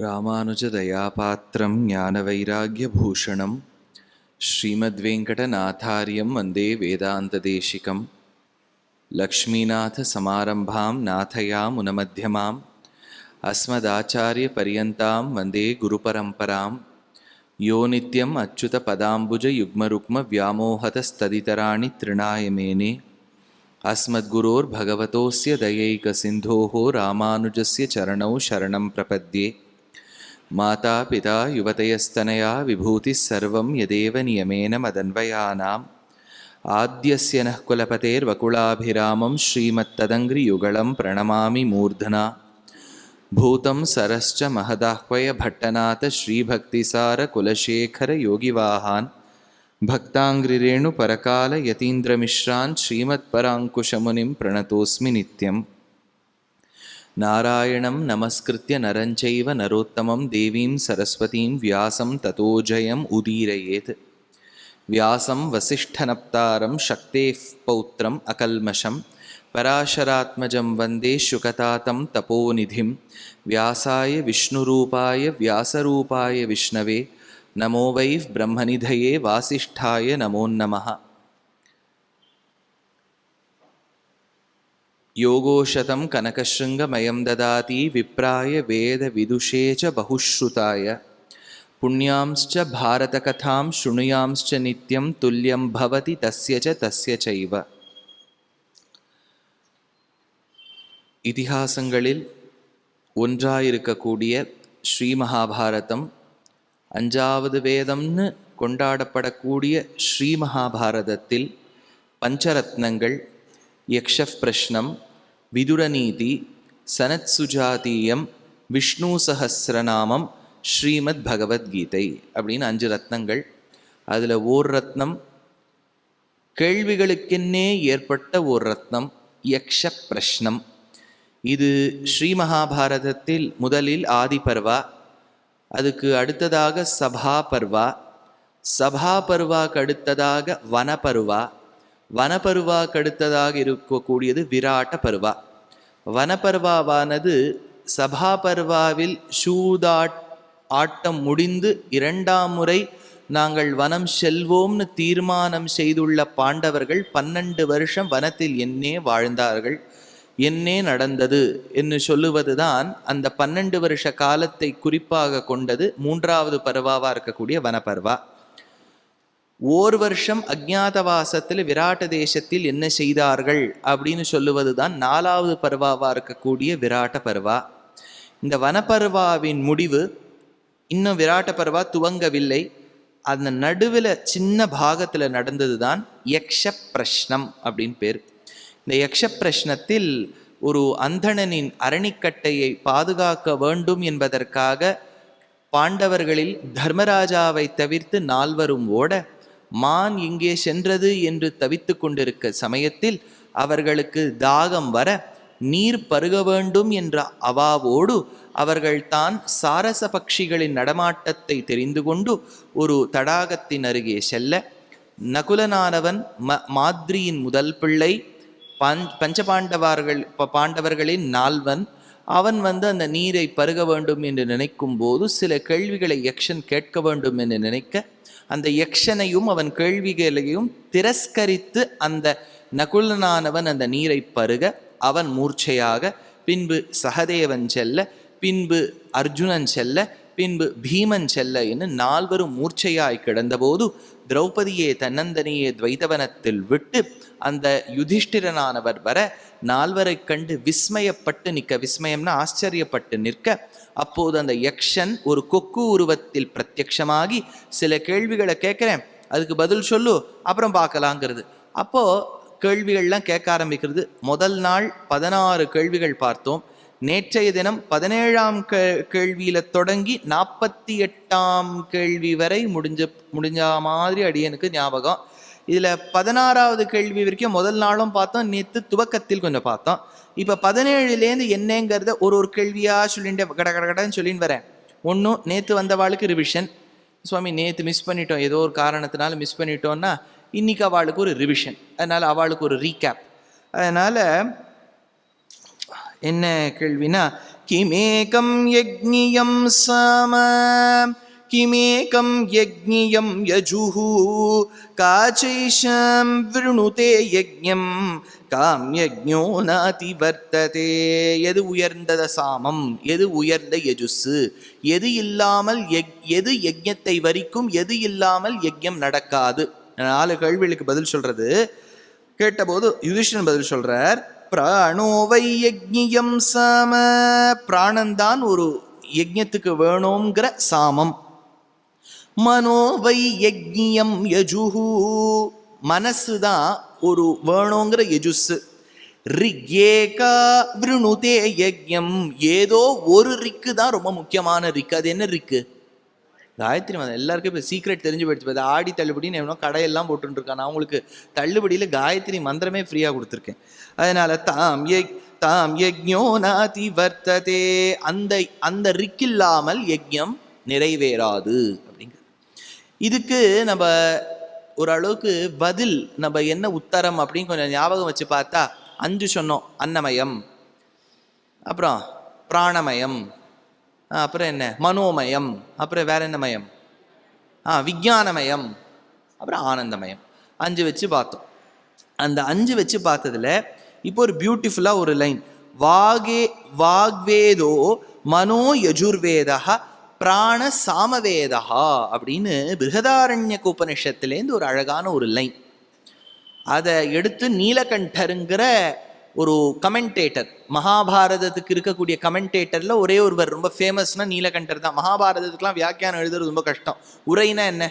ராமானுஜதயாபாத்திரம் ஞானவைராக்யபூஷணம் ஸ்ரீமத்வேங்கடநாதாரியம் வந்தே வேதாந்ததேசிகம் லக்ஷ்மீநாதசமாரம்பாம் நாதயாமுனமத்தியமாம் அஸ்மதாச்சாரியபர்யந்தாம் வந்தே குருபரம்பராம் யோ நித்யம் அச்சுதபதாம்புஜயுக்மருக்ம வியாமோஹதஸ்ததிதராணி த்ரிணாய மேனே अस्मद्गुरोर्भगवतोऽस्य दयैकसिन्धोः रामानुजस्य चरणौ शरणं प्रपद्ये माता पिता युवतयस्तनया विभूतिः सर्वं यदेव नियमेन मदन्वयानाम् आद्यस्य नः कुलपतेर्वकुलाभिरामं श्रीमत्तदङ्घ्रियुगलं प्रणमामि मूर्धना भूतं सरश्च महदाह्वय भट्टनाथ श्रीभक्तिसारकुलशेखरयोगिवाहान् भक्ताङ्घ्रिरेणु परकाल यतीन्द्रमिश्रान् श्रीमत्पराङ्कुशमुनिं प्रणतोऽस्मि नित्यं नारायणं नमस्कृत्य नरं चैव नरोत्तमं देवीं सरस्वतीं व्यासं ततो जयम् उदीरयेत् व्यासं वसिष्ठनप्तारं शक्तेः पौत्रम् अकल्मषं पराशरात्मजं वन्दे शुकतातं तपोनिधिं व्यासाय विष्णुरूपाय व्यासरूपाय विष्णवे नमो वै ब्रह्मनिधये वासिष्ठाय नमो नमः। योगोशतं कनकशृङ्गमयं ददाति विप्राय वेदविदुषे च बहुश्रुताय पुण्यांश्च भारतकथां शृणुयांश्च नित्यं तुल्यं भवति तस्य चैव। இதிகாசங்களில் ஒன்றாயிருக்கக்கூடிய ஸ்ரீமகாபாரதம், அஞ்சாவது வேதம்னு கொண்டாடப்படக்கூடிய ஸ்ரீமகாபாரதத்தில் பஞ்சரத்னங்கள் யக்ஷப்பிரஷ்னம், விதுரநீதி, சனத் சுஜாதீயம், விஷ்ணு சஹஸ்ரநாமம், ஸ்ரீமத் பகவத்கீதை அப்படின்னு 5 ரத்னங்கள். அதில் ஓர் ரத்னம் கேள்விகளுக்கென்னே ஏற்பட்ட ஓர் ரத்னம் யக்ஷப்பிரஷ்னம். இது ஸ்ரீமகாபாரதத்தில் முதலில் ஆதி பர்வா, அதுக்கு அடுத்ததாக சபா பர்வா, சபா பர்வாக்கு அடுத்ததாக வனபர்வா, வனபர்வாக்கு அடுத்ததாக இருக்கக்கூடியது விராட்ட பர்வா. வனபர்வாவானது சபா பர்வாவில் ஆட்டம் முடிந்து 2ஆம் முறை நாங்கள் வனம் செல்வோம்னு தீர்மானம் செய்துள்ள பாண்டவர்கள் 12 வருஷம் வனத்தில் என்னே வாழ்ந்தார்கள், என்னே நடந்தது என்று சொல்லுவதுதான் அந்த 12 வருஷ காலத்தை குறிப்பாக கொண்டது 3ஆவது பர்வாவாக இருக்கக்கூடிய வனபர்வா. ஓர் வருஷம் அஜ்ஞாதவாசத்தில் விராட்ட தேசத்தில் என்ன செய்தார்கள் அப்படின்னு சொல்லுவது தான் 4ஆவது பர்வாவாக இருக்கக்கூடிய விராட்ட பர்வா. இந்த வனபர்வாவின் முடிவு இன்னும் விராட்ட பர்வா துவங்கவில்லை. அந்த நடுவில் சின்ன பாகத்தில் நடந்தது தான் யக்ஷப்பிரஷ்னம் அப்படின்னு பேர். இந்த யக்ஷப்பிரஷ்னத்தில் ஒரு அந்தணனின் அரணிக்கட்டையை பாதுகாக்க வேண்டும் என்பதற்காக பாண்டவர்களில் தர்மராஜாவை தவிர்த்து 4வரும் ஓட, மான் இங்கே சென்றது என்று தவித்து கொண்டிருக்க சமயத்தில் அவர்களுக்கு தாகம் வர நீர் பருக வேண்டும் என்ற அவாவோடு அவர்கள் தான் சாரச பட்சிகளின் நடமாட்டத்தை தெரிந்து கொண்டு ஒரு தடாகத்தின் அருகே செல்ல, நகுலனானவன் மாத்ரியின் முதல் பிள்ளை, பாண்டவர்களின் 4வன், அவன் அந்த நீரை பருக வேண்டும் என்று நினைக்கும் போது சில கேள்விகளை யக்ஷன் கேட்க வேண்டும் என்று நினைக்க, அந்த யக்ஷனையும் அவன் கேள்விகளையும் திரஸ்கரித்து அந்த நகுலனானவன் அந்த நீரை பருக அவன் மூர்ச்சையாக, பின்பு சகதேவன் செல்ல, பின்பு அர்ஜுனன் செல்ல, பின்பு பீமன் செல்ல என்று 4வரும் மூர்ச்சையாய் கிடந்தபோது திரௌபதியை தன்னந்தனியே துவைதவனத்தில் விட்டு அந்த யுதிஷ்டிரனானவர் வர 4வரை கண்டு விஸ்மயப்பட்டு நிற்க, விஸ்மயம்னா ஆச்சரியப்பட்டு நிற்க, அப்போது அந்த யக்ஷன் ஒரு கொக்கு உருவத்தில் பிரத்யக்ஷமாகி சில கேள்விகளை கேட்குறேன், அதுக்கு பதில் சொல்லு, அப்புறம் பார்க்கலாங்கிறது. அப்போது கேள்விகள்லாம் கேட்க ஆரம்பிக்கிறது. முதல் நாள் 16 கேள்விகள் பார்த்தோம். நேற்றைய தினம் 17ஆம் கேள்வியில் தொடங்கி 48ஆம் கேள்வி வரை முடிஞ்ச மாதிரி அடியனுக்கு ஞாபகம். இதில் 16ஆவது கேள்வி வரைக்கும் முதல் நாளும் பார்த்தோம், நேற்று துவக்கத்தில் கொஞ்சம் பார்த்தோம். இப்போ 17லேருந்து என்னங்கிறத ஒரு கேள்வியாக சொல்லிட்டு கடன்னு சொல்லின்னு வரேன். ஒன்றும் நேற்று வந்தவாளுக்கு ரிவிஷன், சுவாமி நேற்று மிஸ் பண்ணிட்டோம், ஏதோ ஒரு காரணத்தினால மிஸ் பண்ணிட்டோன்னா இன்றைக்கி அவளுக்கு ஒரு ரிவிஷன், அதனால் அவளுக்கு ஒரு ரீகேப். அதனால் என்ன கேள்வினா, கிமேகம் யஜ்ஞியம் சாம கிமேகம் யஜ்ஞியம் யஜுஹு காச்சைஷம் விருணுதே யஜ்ஞம் காம்யஜ்ஞோ நாதி வர்த்ததே. எது உயர்ந்தத சாமம், எது உயர்ந்த யஜுசு, எது இல்லாமல் எது யஜ்ஞத்தை வரிக்கும், எது இல்லாமல் யஜ்ஞம் நடக்காது. 4 கேள்விகளுக்கு பதில் சொல்றது கேட்டபோது யுதிஷ்டிரன் பதில் சொல்றார், பிராணோவை யஜ்ஞியம் சாம, பிராணந்தான் ஒரு யஜ்ஞத்துக்கு வேணுங்கிற சாமம். மனோவை யஜ்ஞியம் யஜுஹு, மனசுதான் ஒரு வேணுங்கிற யஜுஸ். ரிக்யேகா விருணுதே யஜ்ஞம், ஏதோ ஒரு ரிக்கு தான் ரொம்ப முக்கியமான ரிக்கு. அது என்ன ரிக்கு? காயத்ரி மந்திரம். எல்லாருக்கும் இப்போ சீக்ரெட் தெரிஞ்சு போயிடுச்சு. ஆடி தள்ளுபடின்னு எவனோ கடையெல்லாம் போட்டுருக்கான். நான் உங்களுக்கு தள்ளுபடியில் காயத்ரி மந்திரமே ஃப்ரீயாக கொடுத்துருக்கேன். அதனால தாம் யஜ்ஞோ நாதி வர்த்ததே, அந்த ரிக்கில்லாமல் யஜ்ஞம் நிறைவேறாது அப்படிங்கிற. இதுக்கு நம்ம ஓரளவுக்கு பதில், நம்ம என்ன உத்தரம் அப்படின்னு கொஞ்சம் ஞாபகம் வச்சு பார்த்தா 5 சொன்னோம். அன்னமயம், அப்புறம் பிராணமயம், அப்புறம் என்ன மனோமயம், அப்புறம் வேற என்ன மயம், விஞ்ஞானமயம், அப்புறம் ஆனந்தமயம். 5 வச்சு பார்த்தோம். அந்த 5 வச்சு பார்த்ததுல இப்போ ஒரு பியூட்டிஃபுல்லா ஒரு லைன், வாக்வேதோ மனோ யஜுர்வேதா பிராண சாமவேதா அப்படின்னு பிருகதாரண்யக உபனிஷத்துலேருந்து ஒரு அழகான ஒரு லைன். அதை எடுத்து நீலகண்டருங்கிற ஒரு கமெண்டேட்டர், மகாபாரதத்துக்கு இருக்கக்கூடிய கமெண்டேட்டர்ல ஒரே ஒருவர் ரொம்ப ஃபேமஸ்னா நீலகண்டர் தான். மகாபாரதத்துக்குலாம் வியாக்கியானம் எழுதுறது ரொம்ப கஷ்டம். உரைனா என்ன?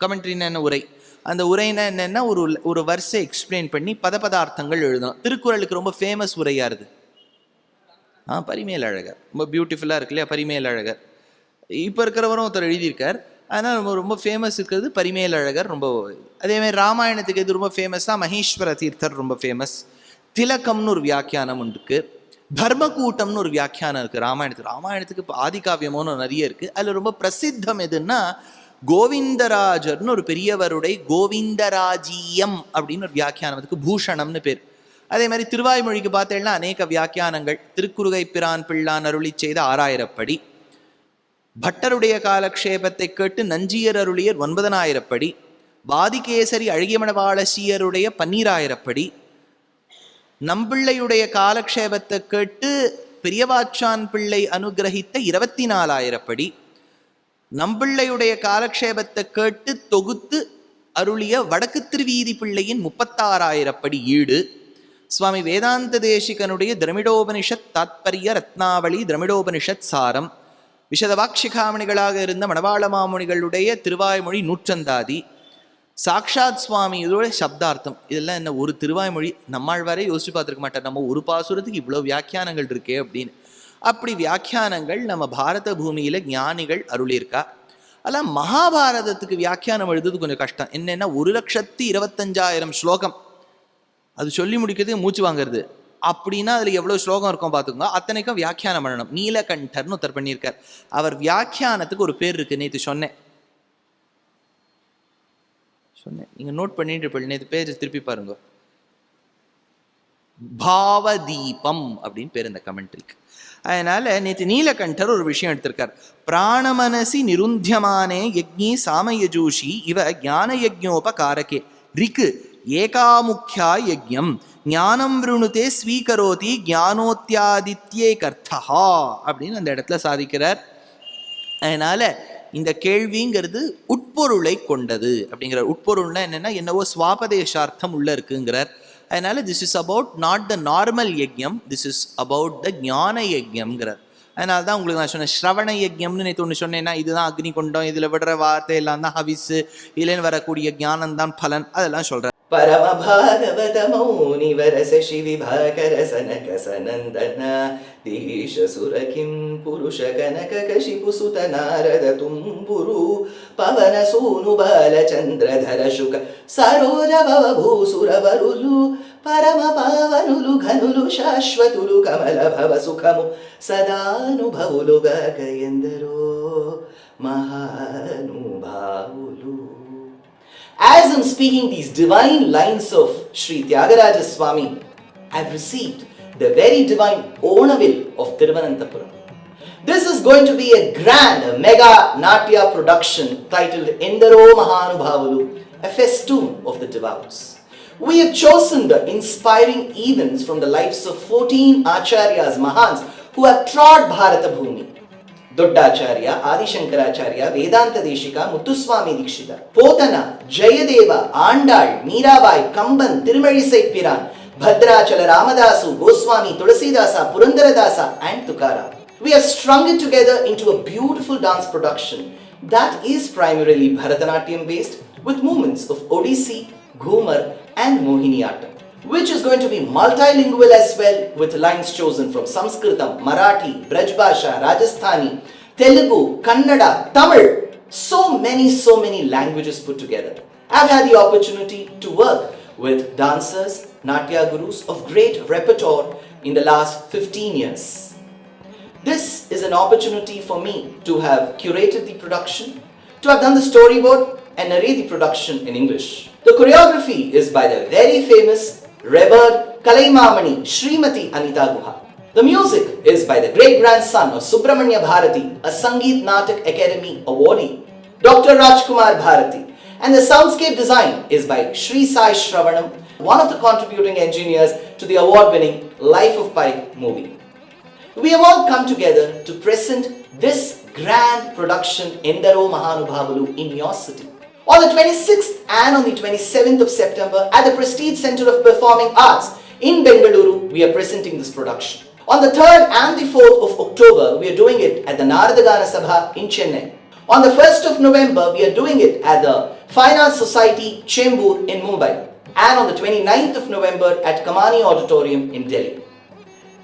கமெண்ட்ரினா என்ன? உரை. அந்த உரைனா என்னன்னா ஒரு வர்ஸை எக்ஸ்பிளைன் பண்ணி பதபதார்த்தங்கள் எழுதணும். திருக்குறளுக்கு ரொம்ப ஃபேமஸ் உரையாருது பரிமேல் அழகர். ரொம்ப பியூட்டிஃபுல்லாக இருக்கு இல்லையா பரிமேல் அழகர். இப்போ இருக்கிறவரும் ஒருத்தர் எழுதியிருக்கார். அதனால் ரொம்ப ஃபேமஸ் இருக்கிறது பரிமேல் அழகர். ரொம்ப அதேமாதிரி ராமாயணத்துக்கு எது ரொம்ப ஃபேமஸாக மகேஸ்வர தீர்த்தர் ரொம்ப ஃபேமஸ். திலக்கம்னு ஒரு வியாக்கியானம் இருக்கு. தர்மகூட்டம்னு ஒரு வியாக்கியானம் இருக்குது ராமாயணத்துக்கு இப்போ ஆதிகாவியமோன்னு நிறைய இருக்குது. அதில் ரொம்ப பிரசித்தம் எதுன்னா கோவிந்தராஜர்னு ஒரு பெரியவருடைய கோவிந்தராஜீயம் அப்படின்னு ஒரு வியாக்கியானம். அதுக்கு பூஷணம்னு பேர். அதே மாதிரி திருவாய்மொழிக்கு பார்த்தேன்னா அநேக வியாக்கியானங்கள். திருக்குறுகை பிரான் பிள்ளான் அருளி செய்த 6000 படி, பட்டருடைய காலக்ஷேபத்தை கேட்டு நஞ்சியர் அருளியர் 9000 படி, பாதிகேசரி அழகியமணவாளசியருடைய 12000 படி, நம்பிள்ளையுடைய காலக்ஷேபத்தை கேட்டு பெரியவாச்சான் பிள்ளை அனுகிரகித்த 24000 படி, நம்பிள்ளையுடைய காலக்ஷேபத்தை கேட்டு தொகுத்து அருளிய வடக்கு திருவீதி பிள்ளையின் 36,000 படி ஈடு, சுவாமி வேதாந்த தேசிகனுடைய திரமிடோபனிஷத் தாத்பரிய ரத்னாவளி திரமிடோபனிஷத் சாரம், விஷதவாக்ஷிகாமணிகளாக இருந்த மணவாள மாமுனிகளுடைய திருவாய்மொழி நூற்றந்தாதி, சாக்ஷாத் சுவாமி இதோட சப்தார்த்தம். இதெல்லாம் என்ன ஒரு திருவாய்மொழி நம்மாழ்வாரே யோசிச்சு பார்த்துருக்க மாட்டார். நம்ம ஒரு பாசுரத்துக்கு இவ்வளோ வியாக்கியானங்கள் இருக்கே அப்படின்னு. அப்படி வியாக்கியானங்கள் நம்ம பாரத பூமியில ஞானிகள் அருளியிருக்கா. அதெல்லாம் மகாபாரதத்துக்கு வியாக்கியானம் எழுதுறது கொஞ்சம் கஷ்டம். என்னன்னா 1,25,000 ஸ்லோகம். அது சொல்லி முடிக்கிறது மூச்சு வாங்கிறது. அப்படின்னா அதில் எவ்வளோ ஸ்லோகம் இருக்கும் பார்த்துக்கோங்க. அத்தனைக்கும் வியாக்கியானம் பண்ணணும். நீலகண்டர்னு ஒருத்தர் பண்ணியிருக்கார். அவர் வியாக்கியானத்துக்கு ஒரு பேர் இருக்கு. நேற்று சொன்னேன், நீங்கள் நோட் பண்ணிட்டு நேற்று பேர் திருப்பி பாருங்க. பாவதீபம் அப்படின்னு பேர் இந்த கமெண்ட்ரிக்கு. அதனால நேற்று நீலகண்டர் ஒரு விஷயம் எடுத்திருக்கார். பிராணமனசி நிருந்தியமானே யஜ்ஞி சாமயஜூஷி இவ ஞான யஜ்ஞோபகாரகே ரிக்கு ஏகாமுக்கியா யஜ்ஞம் ஞானம் விருணுதே ஸ்வீகரோதி ஞானோத்தியாதித்யே கர்த்தஹா அப்படின்னு அந்த இடத்துல சாதிக்கிறார். அதனால இந்த கேள்விங்கிறது உட்பொருளை கொண்டது அப்படிங்கிறார். உட்பொருள்னா என்னவோ ஸ்வாபதேசார்த்தம் உள்ள இருக்குங்கிறார். அதனால this is about not the normal யஜ்ஞம், திஸ் இஸ் அபவுட் த ஞான யஜ்ஞம்ங்கிறார். அதனால தான் உங்களுக்கு நான் சொன்னேன் ஸ்ரவண யஜ்ஞம்னு நேற்று ஒன்று சொன்னேன்னா இதுதான் அக்னி கொண்டோம், இதில் விடுற வார்த்தை எல்லாம் தான் ஹவிஸு, இதுலேன்னு வரக்கூடிய ஞானம் தான் பலன், அதெல்லாம் சொல்கிறேன். பரம பாகவத மௌனி வரச சிவிபாகர சனக சனந்தன தீஷ சுரகிம் புருஷ கனக கஷிபு சுத நாரத தும்புரு பவன சூனு பாலச்சந்திரதர சுக சரோஜ பவ భూసురవరులు పరమ పావనులు ఘనులు శాశ్వతులు కమల భవ సుఖము సదానుభవులుగా ఎందరో మహానుభావులు. As I'm speaking these divine lines of Sri Tyagaraja Swami, I've received the very divine Onavil of Thiruvananthapuram. This is going to be a grand, a mega Natya production titled Endaro Mahanubhavalu, a festoon of the devout. We have chosen the inspiring events from the lives of 14 Acharyas, Mahans, who have trod Bharata Bhumi. Doddacharya, Adi Shankaracharya, Vedanta Deshika, Muthuswami Dikshita, Potana, Jayadeva, Andal, Mirabai, Kamban, Tirumalizai Piran, Bhadrachala, Ramadasu, Goswami, Tulasidasa, Purandaradasa and Tukaram. We have strung it together into a beautiful dance production that is primarily Bharatanatyam based with movements of Odissi, Ghumar and Mohiniyattam, which is going to be multilingual as well with lines chosen from Sanskritam, Marathi, Braj Bhasha, Rajasthani, Telugu, Kannada, Tamil, so many languages put together. I've had the opportunity to work with dancers, Natya gurus of great repertoire in the last 15 years. This is an opportunity for me to have curated the production, to have done the storyboard and narrate the production in English. The choreography is by the very famous, revered Kalaimamani Srimati Anita Guha. The music is by the great grandson of Subramanya Bharati, a Sangeet Natak Academy awardee, Dr. Rajkumar Bharati. And the soundscape design is by Sri Sai Shravanam, one of the contributing engineers to the award-winning Life of Pi movie. We have all come together to present this grand production Endaro Mahanubhavalu in your city. On the 26th and on the 27th of September at the Prestige Center of Performing Arts in Bengaluru, we are presenting this production. On the 3rd and the 4th of October, we are doing it at the Naradagana Sabha in Chennai. On the 1st of November, we are doing it at the Fine Arts Society Chembur in Mumbai. And on the 29th of November at Kamani Auditorium in Delhi.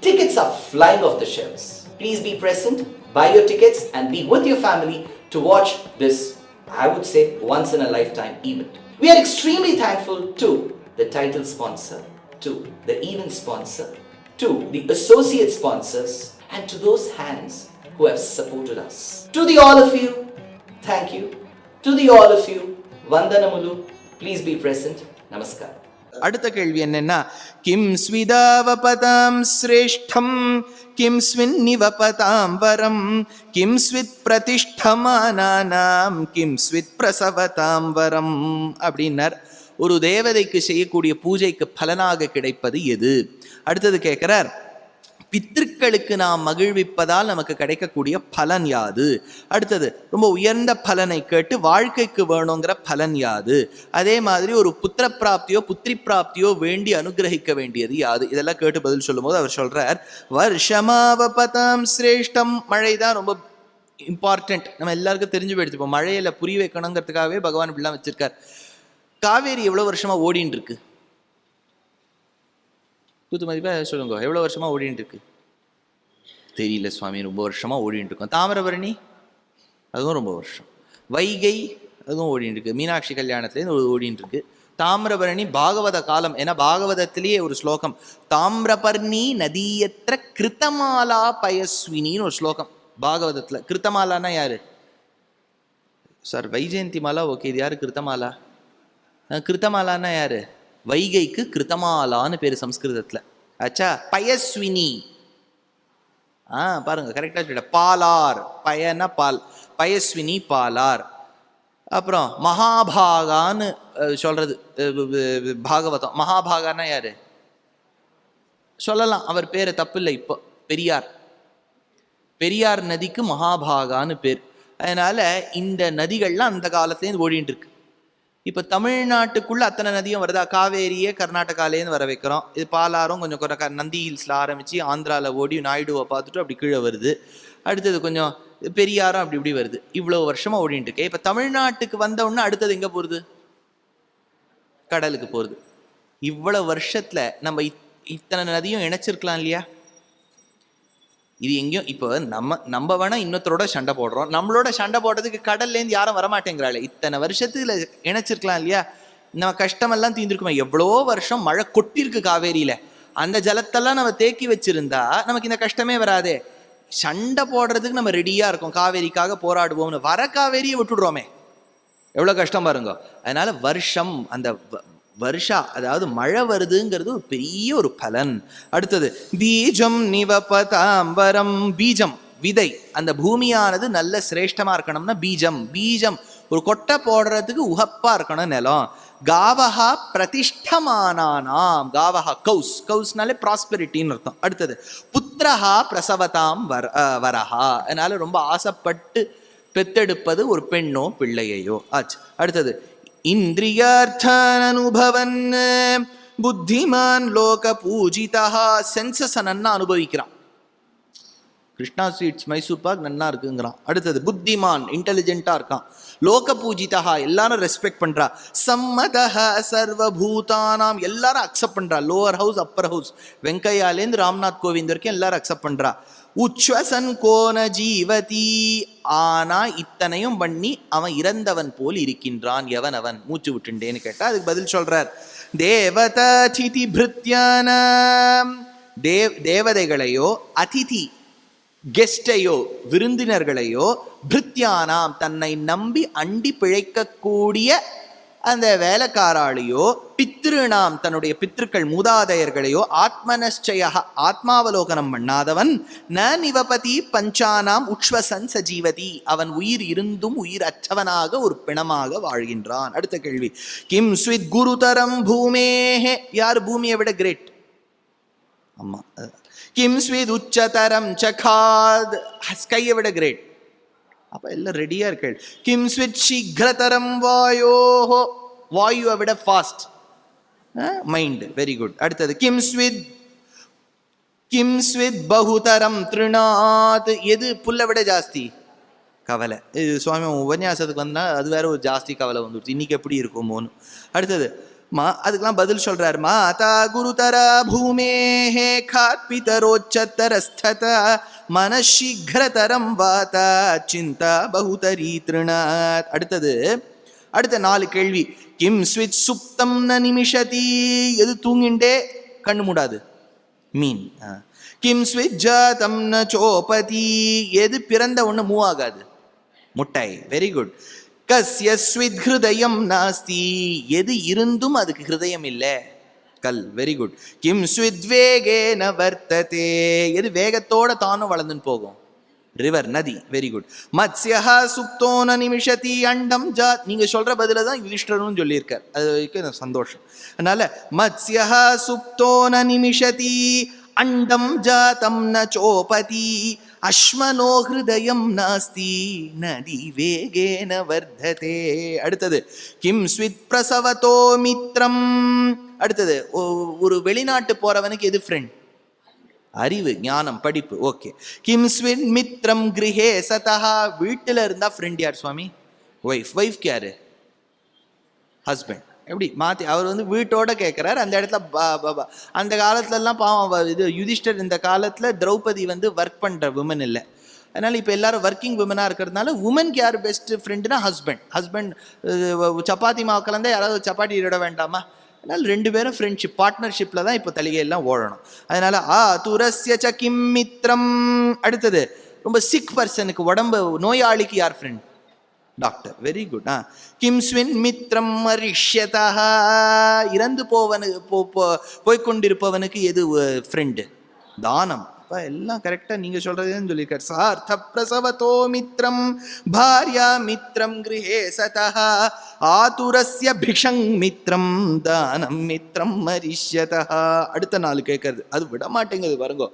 Tickets are flying off the shelves. Please be present, buy your tickets and be with your family to watch this, I would say, once in a lifetime event. We are extremely thankful to the title sponsor, to the event sponsor, to the associate sponsors and to those hands who have supported us. To the all of you, thank you. To the all of you, Vandanamulu, please be present. Namaskar. அடுத்த கேள்வி என்னன்னா, கிம் ஸ்விதாவபதாம் ஸ்ரேஷ்டம் கிம் ஸ்வின்னிவபதாம் வரம் கிம் ஸ்வித் பிரதிஷ்டமானானாம் கிம் ஸ்வித் பிரசவதாம் வரம் அப்படின்னார். ஒரு தேவதைக்கு செய்யக்கூடிய பூஜைக்கு பலனாக கிடைப்பது எது? அடுத்தது கேட்கிறார், பித்ருக்களுக்கு நாம் மகிழ்விப்பதால் நமக்கு கிடைக்கக்கூடிய பலன் யாது? அடுத்தது ரொம்ப உயர்ந்த பலனை கேட்டு வாழ்க்கைக்கு வேணுங்கிற பலன் யாது? அதே மாதிரி ஒரு புத்திர பிராப்தியோ புத்திரி பிராப்தியோ வேண்டி அனுகிரகிக்க வேண்டியது யாது? இதெல்லாம் கேட்டு பதில் சொல்லும் போது அவர் சொல்றார், வருஷமாவபதாம் சிரேஷ்டம். மழை தான் ரொம்ப இம்பார்ட்டன்ட், நம்ம எல்லாருக்கும் தெரிஞ்சு போயிடுச்சு. மழையில புரிய வைக்கணுங்கிறதுக்காகவே பகவான் இப்படிலாம் வச்சிருக்கார். காவேரி எவ்வளவு வருஷமா ஓடின்னு இருக்கு? குத்து மதிப்பாக சொல்லுங்க, எவ்வளோ வருஷமாக ஓடிட்டு இருக்கு? தெரியல சுவாமி, ரொம்ப வருஷமாக ஓடிட்டு இருக்கோம். தாமிரபரணி அதுவும் ரொம்ப வருஷம். வைகை அதுவும் ஓடிட்டு இருக்கு. மீனாட்சி கல்யாணத்துலேருந்து ஓடிட்டு இருக்கு. தாமிரபரணி பாகவத காலம். ஏன்னா பாகவதத்திலேயே ஒரு ஸ்லோகம், தாமிரபர்ணி நதியற்ற கிருத்தமாலா பயஸ்வினின்னு ஒரு ஸ்லோகம் பாகவதத்தில். கிருத்தமாலானா யாரு சார்? வைஜெயந்தி மாலா ஓகே, இது யாரு கிருத்தமாலா? கிருத்தமாலானா யாரு? வைகைக்கு கிருத்தமாலான்னு பேரு சம்ஸ்கிருதத்துல. ஆச்சா, பயஸ்வினி பாருங்க கரெக்டா சொல்லிட்ட. பாலார், பயனா பால், பயஸ்வினி பாலார். அப்புறம் மகாபாகான்னு சொல்றது பாகவதம். மகாபாகான்னா யாரு சொல்லலாம், அவர் பேரு தப்பு இல்லை. இப்போ பெரியார், பெரியார் நதிக்கு மகாபாகான்னு பேர். அதனால இந்த நதிகள்லாம் அந்த காலத்துலேருந்து ஓடிட்டு இருக்கு. இப்போ தமிழ்நாட்டுக்குள்ள அத்தனை நதியும் வருதா? காவேரியே கர்நாடகாலேருந்து வர வைக்கிறோம். இது பாலாரும் கொஞ்சம் நந்தி ஹில்ஸில் ஆரம்பித்து ஆந்திராவில் ஓடி நாயுடுவை பார்த்துட்டு அப்படி கீழே வருது. அடுத்தது கொஞ்சம் பெரியாரும் அப்படி இப்படி வருது. இவ்வளோ வருஷமாக ஓடிட்டு இருக்கேன். இப்போ தமிழ்நாட்டுக்கு வந்தவுடனே அடுத்தது எங்கே போகிறது? கடலுக்கு போகிறது. இவ்வளோ வருஷத்தில் நம்ம இத்தனை நதியும் இணைச்சிருக்கலாம் இல்லையா? இது எங்கேயும் இப்போ நம்ம வேணா இன்னொருத்தரோட சண்டை போடுறோம். நம்மளோட சண்டை போடுறதுக்கு கடல்லேருந்து யாரும் வரமாட்டேங்கிறாள். இத்தனை வருஷத்துல இணைச்சிருக்கலாம் இல்லையா? நம்ம கஷ்டமெல்லாம் தீர்ந்துருக்குமா? எவ்வளோ வருஷம் மழை கொட்டிருக்கு காவேரியில. அந்த ஜலத்தெல்லாம் நம்ம தேக்கி வச்சிருந்தா நமக்கு இந்த கஷ்டமே வராதே. சண்டை போடுறதுக்கு நம்ம ரெடியா இருக்கோம், காவேரிக்காக போராடுவோம்னு. வர காவேரியை விட்டுடுறோமே, எவ்வளோ கஷ்டம் பாருங்க. அதனால வருஷம், அந்த வருஷா, அதாவது மழை வருதுங்கிறது ஒரு பெரிய ஒரு பலன். அடுத்தது பீஜம் நிவபதாம்பரம், பீஜம் விதை, அந்த பூமியானது நல்ல சிரேஷ்டமா இருக்கணும்னா பீஜம், பீஜம் ஒரு கொட்டை போடுறதுக்கு உகப்பா இருக்கணும் நிலம். காவஹா பிரதிஷ்டமானானாம், காவஹா கௌஸ், கௌஸ்னாலே ப்ராஸ்பெரிட்டின்னு அர்த்தம். அடுத்தது புத்திரஹா பிரசவதாம் வரஹா, அதனால ரொம்ப ஆசைப்பட்டு பெத்தெடுப்பது ஒரு பெண்ணோ பிள்ளையையோ ஆச்சு. அடுத்தது இந்திரியார்த்தான் அனுபவன் புத்திமான் லோக பூஜிதா, சென்சஸ் நன்னா அனுபவிக்கிறான். கிருஷ்ணா ஸ்வீட்ஸ் மைசூர் பாக் நன்னா இருக்குங்கிறான். அடுத்தது புத்திமான், இன்டெலிஜென்ட்டா இருக்கான். லோக பூஜிதா, எல்லாரும் ரெஸ்பெக்ட் பண்றா. சம்மதஹ சர்வபூதானாம், எல்லாரும் அக்செப்ட் பண்றா. லோவர் ஹவுஸ் அப்பர் ஹவுஸ், வெங்கையாலேருந்து ராம்நாத் கோவிந்த் வரைக்கும் எல்லாரும் அக்செப்ட் பண்றா. உச்வசன் கோன ஜீவதி, ஆனா இத்தனையும் பண்ணி அவன் இறந்தவன் போல் இருக்கின்றான். எவன் அவன்? மூச்சு விட்டுண்டேன்னு கேட்டா அதுக்கு பதில் சொல்றார். தேவததிதி பிருத்யானாம், தேவதைகளையோ அதிதி கெஸ்டையோ விருந்தினர்களையோ, பிருத்யானாம் தன்னை நம்பி அண்டி பிழைக்கக்கூடிய அந்த வேலைக்காராளையோ, பித்ருநாம் தன்னுடைய பித்ருக்கள் மூதாதையர்களையோ, ஆத்மனச்சய ஆத்மாவலோகனம் பண்ணாதவன், ந நிவபதி பஞ்சானாம் உச்வசன் சஜீவதி, அவன் உயிர் இருந்தும் உயிர் அற்றவனாக ஒரு பிணமாக வாழ்கின்றான். அடுத்த கேள்வி, கிம் ஸ்வித் குருதரம் பூமேஹே, யார் பூமியை விட கிரேட்? அம்மா. கிம் ஸ்வித் உச்சதரம் சகாத், ஸ்கையை விட கிரேட். அப்ப எல்லாம் ரெடியா இருக்கு. கிம் ஸ்வித் சீக்கிரதரம் வாயோஹோ, வாயுவை விட ஃபாஸ்ட் மைண்ட், வெரி குட். அடுத்தது கிம் ஸ்வித் பகுதரம் திருநாத், எது புல்லை விட ஜாஸ்தி? கவலை. இது சுவாமி உபன்யாசத்துக்கு வந்தா அது வேற ஒரு ஜாஸ்தி கவலை வந்துடுச்சு, இன்னைக்கு எப்படி இருக்குமோன்னு. அடுத்தது அதுக்கெல்லாம் பதில் சொல்றார். மாதா குருதர பூமேஹே காத் பிதரோச்சதரஸ்தத மனசீக்கிரதரம் வாதா சிந்தா பகுதரி திருநாத். அடுத்த 4 கேள்வி. கிம் ஸ்வித் சுப்தம் ந நிமிஷதி, எது தூங்கிண்டே கண்ணு மூடாது? மீன். கிம் ஸ்வித் ஜாதம் ந சோபதி, எது பிறந்த ஒண்ணு மூவ் ஆகாது? முட்டை. Very good. கஸ்ய ஸ்வித் ஹிருதயம் நாஸ்தி, எது இருந்தும் அதுக்கு ஹிருதயம் இல்லை? கல். Very good. கிம் ஸ்வித் வேகேன வர்த்ததே, எது வேகத்தோட தானும் வளர்ந்துன்னு போகும்? ரிவர், நதி. Very good. மத்ஸ்யஹா சுப்தோன நிமிஷதி அண்டம் ஜாத், நீங்க சொல்ற பதில தான் யுதிஷ்டரும் சொல்லியிருக்கார், அது வரைக்கும் சந்தோஷம். அதனால மத்ஸ்யஹா சுப்தோன நிமிஷதி அண்டம் ஜாதம் ந சோபதி அஸ்மனோ ஹிருதயம் நாஸ்தி நதி வேகேன வர்த்ததே. அடுத்தது கிம் ஸ்வித் பிரசவதோ மித்ரம், அடுத்தது ஒரு வெளிநாட்டு போறவனுக்கு எது ஃப்ரெண்ட்? அறிவு, ஞானம், படிப்பு. ஓகே. கிம் ஸ்வித் மித்ரம் கிரஹே சதஹா, வீட்டில் இருந்தா ஃப்ரெண்ட் யார் சுவாமி? ஒய்ஃப். ஒய்ஃப்க்கு யாரு? ஹஸ்பண்ட். எப்படி மாற்றி அவர் வீட்டோட கேட்குறாரு. அந்த இடத்துல அந்த காலத்துலலாம் பாவம் இது யுதிஷ்டர், இந்த காலத்தில் திரௌபதி ஒர்க் பண்ணுற விமன் இல்லை. அதனால் இப்போ எல்லாரும் ஒர்க்கிங் விமனாக இருக்கிறதுனால உமனுக்கு யார் பெஸ்ட் ஃப்ரெண்டுனா ஹஸ்பண்ட். சப்பாத்தி மாவு கலந்தால் யாராவது சப்பாத்தி இட வேண்டாமா? அதனால் 2 பேரும் ஃப்ரெண்ட்ஷிப், பார்ட்னர்ஷிப்பில் தான் இப்போ தலிகையெல்லாம் ஓடணும். அதனால் துரஸ்ய ச கிம் மித்ரம். அடுத்தது ரொம்ப சிக் பர்சனுக்கு, உடம்பு நோயாளிக்கு யார் ஃப்ரெண்ட்? டாக்டர். Very good. கிம் ஸ்வின் மித்ரம் மரிஷ்யதா, இறந்து போய்கொண்டிருப்பவனுக்கு எது ஃப்ரெண்டு? தானம். எல்லாம் கரெக்டா நீங்க சொல்றதுன்னு சொல்லியிருக்காரு. சார்த்த பிரசவதோ மித்ரம் பாரியா மித்ரம் கிரஹே சதஹ ஆதுரஸ்ய பிஷங் மித்ரம் தானம் மித்ரம் மரிஷ்யதா. அடுத்த 4 கேட்கறது, அது விட மாட்டேங்குது பாருங்க,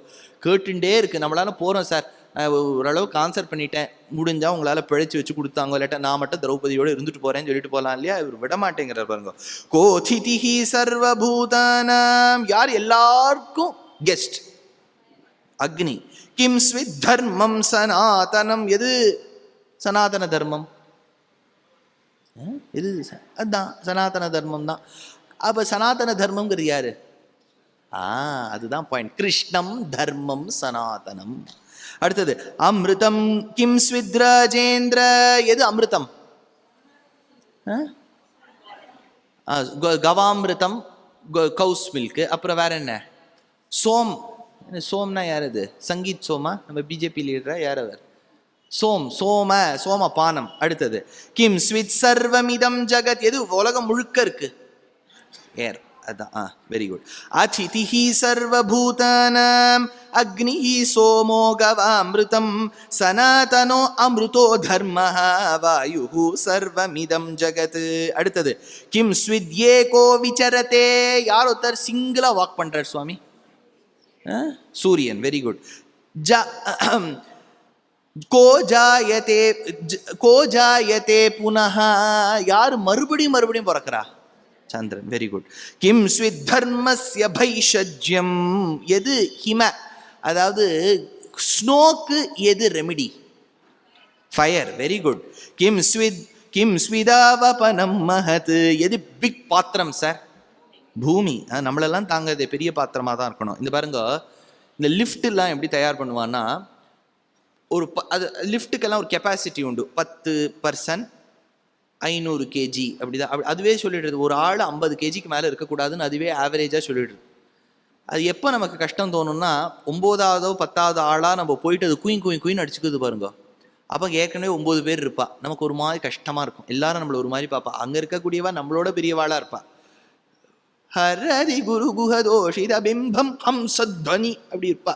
கேட்டுட்டே இருக்கு. நம்மளால போறோம் சார், ஓரளவுக்கு ஆன்சர் பண்ணிட்டேன், முடிஞ்சா உங்களால பிழைச்சி வச்சு கொடுத்தாங்க, இல்லாட்டா நான் மட்டும் திரௌபதியோட இருந்துட்டு போறேன்னு சொல்லிட்டு போகலாம் இல்லையா? இவர் விட மாட்டேங்கிறார் பாருங்க. கோதிதிஹி சர்வபூதானாம், யார் எல்லாருக்கும் கெஸ்ட்? அக்னி. கிம் ஸ்வித் தர்மம் சனாதனம், எது சனாதன தர்மம்? இது அதுதான் சனாதன தர்மம் தான். அப்ப சனாதன தர்மம்ங்கிறது யாரு? அதுதான் பாயிண்ட். கிருஷ்ணம் தர்மம் சனாதனம். அடுத்தது அமிர்தம். கிம் ஸ்வித் ராஜேந்திர, எது அமிர்தம்? கவாமிருதம், கவுஸ் மில்க். அப்புறம் வேற என்ன? சோம். சோம்னா யார்? அது சங்கீத் சோமா, நம்ம பிஜேபி லீடரா யார் அவர்? சோமபானம். அடுத்தது கிம் ஸ்வித் சர்வமிதம் ஜகத், எது உலகம் முழுக்க இருக்கு? ஏர். அதான் வெரி குட். அதிதிஹி சர்வபூதானாம் அக்னிஹி சோமோ கவாமிருதம் சனாதனோ அமிர்தோ தர்மஹ வாயுஹு சர்வமிதம் ஜகத். அடுத்தது கிம் ஸ்வித்யேகோ விசரதே. யார் ஒருத்தர் சிங்கிளா வாக் பண்றார் சுவாமி? சூரியன். Very good. கோ ஜாயதே புனஹ. யார் மறுபடியும் பிறக்கிறா? சந்திரன். Very good. கிம் ஸ்வித் தர்மஸ்ய பைஷஜ்யம். எது ஹிம, அதாவது ஸ்னோக்கு எது ரெமிடி? ஃபயர். Very good. கிம் ஸ்விதாவபனம் மஹத். எது பிக் பாத்திரம் சார்? பூமி. நம்மளெல்லாம் தாங்க பெரிய பாத்திரமாக தான் இருக்கணும். இந்த பாருங்க, இந்த லிஃப்ட்லாம் எப்படி தயார் பண்ணுவான்னா, ஒரு அது லிஃப்ட்டுக்கெல்லாம் ஒரு கெப்பாசிட்டி உண்டு. 10 பர்சன் 500 கேஜி அப்படிதான். அதுவே சொல்லிடுறது ஒரு ஆள் 50 கேஜிக்கு மேலே இருக்கக்கூடாதுன்னு அதுவே ஆவரேஜாக சொல்லிடுது. அது எப்போ நமக்கு கஷ்டம் தோணும்னா, 9ஆவதோ 10ஆவது ஆளாக நம்ம போயிட்டு அது குயின் அடிச்சுக்குது பாருங்க. அப்போ ஏற்கனவே 9 பேர் இருப்பா. நமக்கு ஒரு மாதிரி கஷ்டமாக இருக்கும். எல்லாரும் நம்மளை ஒரு மாதிரி பார்ப்பா. அங்கே இருக்கக்கூடியவா நம்மளோட பெரியவாளாக இருப்பா. ஹரதி குரு குஹதோஷித பிம்பம் ஹம்சத்வனி அப்படி இருப்பா.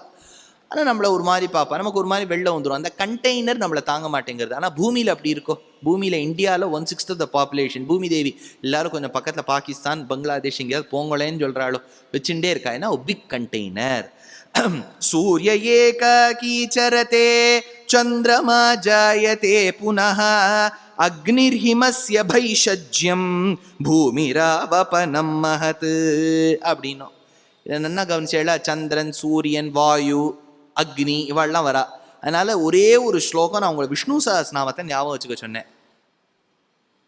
ஆனால் நம்மளை ஒரு மாதிரி பார்ப்பா. நமக்கு ஒரு மாதிரி வெள்ளம் வந்துடும். அந்த கண்டெய்னர் நம்மளை தாங்க மாட்டேங்கிறது. ஆனால் பூமியில் அப்படி இருக்கோ? பூமியில் இந்தியாவில் 1/6 ஆஃப் த பாப்புலேஷன். பூமி தேவி எல்லாரும் கொஞ்சம் பக்கத்தில் பாகிஸ்தான் பங்களாதேஷ் எங்கேயாவது போங்களேன்னு சொல்கிறாளோ வச்சுட்டே இருக்கா. ஏன்னா பிக் கண்டெய்னர். சூரிய ஏகாகீச்சரதே சந்திரமா ஜாயதே புனஹ அக்னிர்ஹிமஸ்ய பைஷஜ்யம் பூமிராவபனம் மஹத் அப்படின்னும். இதை நல்லா கவனிச்சேளா? சந்திரன், சூரியன், வாயு, அக்னி இவாள்லாம் வரா. அதனால ஒரே ஒரு ஸ்லோகம் நான் உங்களை விஷ்ணு சஹஸ்ரநாமத்தை ஞாபகம் வச்சுக்க சொன்னேன்.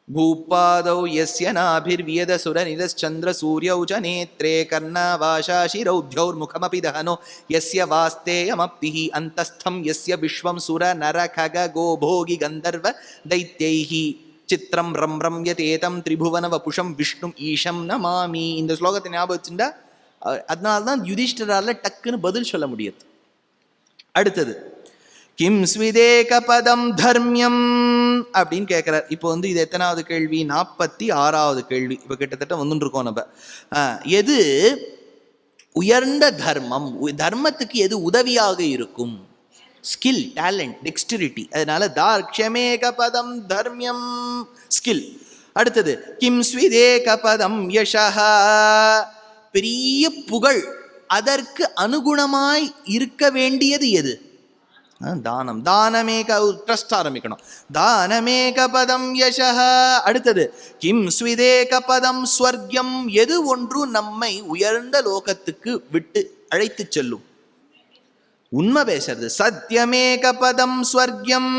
பூபாதௌ யஸ்ய நாபிர்வியத சுர நிதச்சந்திர சூரியௌ ச நேத்ரே கர்ணா வாஷா சிரௌத்யௌர் முகமபி தஹனோ யஸ்ய வாஸ்தேயமப்பிஹி அந்தஸ்தம் யஸ்ய விஸ்வம் சுர நர கக கோபோகி கந்தர்வ தைத்யைஹி சித்திரம் ரம் யதேதம் திரிபுவன வபுஷம் விஷ்ணும் ஈஷம் நமாமி. இந்த ஸ்லோகத்தை ஞாபகம் வச்சுட்டா அதனால்தான் யுதிஷ்டரால டக்குன்னு பதில் சொல்ல முடியாது. அடுத்தது கிம் ஸ்விதேக பதம் தர்மியம் அப்படின்னு கேட்கிறார். இப்போ இது எத்தனாவது கேள்வி? 46வது கேள்வி. இப்போ கிட்டத்தட்ட வந்துருக்கோம் நம்ம. எது உயர்ந்த தர்மம்? தர்மத்துக்கு எது உதவியாக இருக்கும்? Skill, talent, dexterity. அதனால தார்க்ஷமேக பதம் தர்மியம் ஸ்கில். அடுத்தது கிம் ஸ்விதேக பதம் யஷஹ. பெரிய புகழ், அதற்கு அனுகுணமாய் இருக்க வேண்டியது எது? தானம். தானமேக ட்ரஸ்ட் ஆரம்பிக்கணும். தானமேக பதம் யஷஹ. அடுத்தது கிம் ஸ்விதேக பதம் ஸ்வர்க்கம். எது ஒன்று நம்மை உயர்ந்த லோகத்துக்கு விட்டு அழைத்து செல்லும்? உண்மை பேசுறது. சத்யமேக பதம் ஸ்வர்க்கம்.